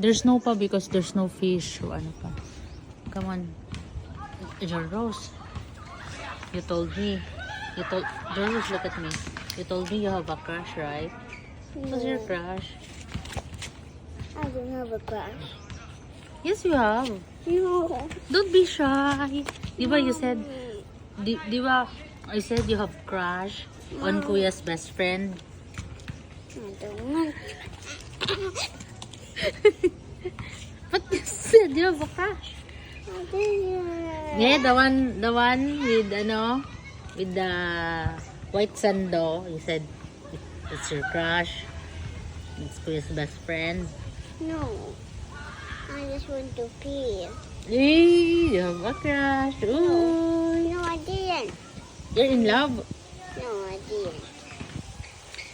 There's no pa because there's no fish. O ano pa. Come on. John Rose. You told me. John Rose, look at me. You told me you have a crush, right? Who's your crush? I don't have a crush. Yes, you have. No. Don't be shy. Di ba you said, di ba I said you have crush on Kuya's best friend? I don't want. But you said you have a crush. I didn't. Yeah, the one with with the white sando. You said it's your crush. It's Kuya's best friend. No. I just want to pee. Hey, you have a crush. Ooh. No, I didn't. You're in love. No, I didn't.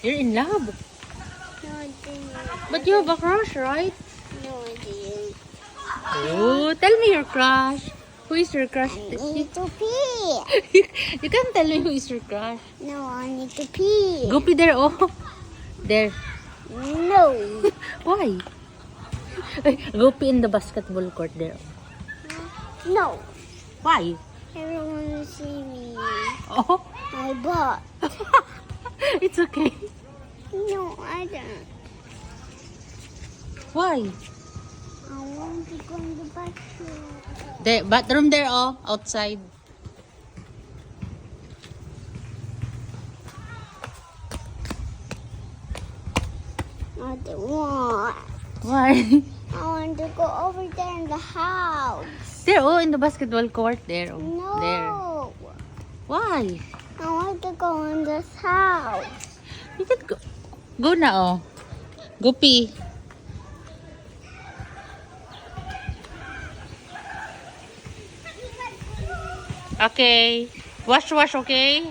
You're in love. No, I didn't. But you have a crush, right? No, I didn't. Oh, tell me your crush. Who is your crush? I need to pee. You can't tell me who is your crush. No, I need to pee. Go pee there, oh. There. No. Why? Go pee in the basketball court there. No. Why? Everyone will see me. Oh, My butt. it's okay. No, I don't. Why? I want to go in the bathroom. The bathroom there, oh, outside. I don't want. Why? I want to go over there in the house. There, oh, in the basketball court there. Oh, No. there. Why? I want to go in this house. You can go. Go na, oh. Go pee. Okay. Wash, okay?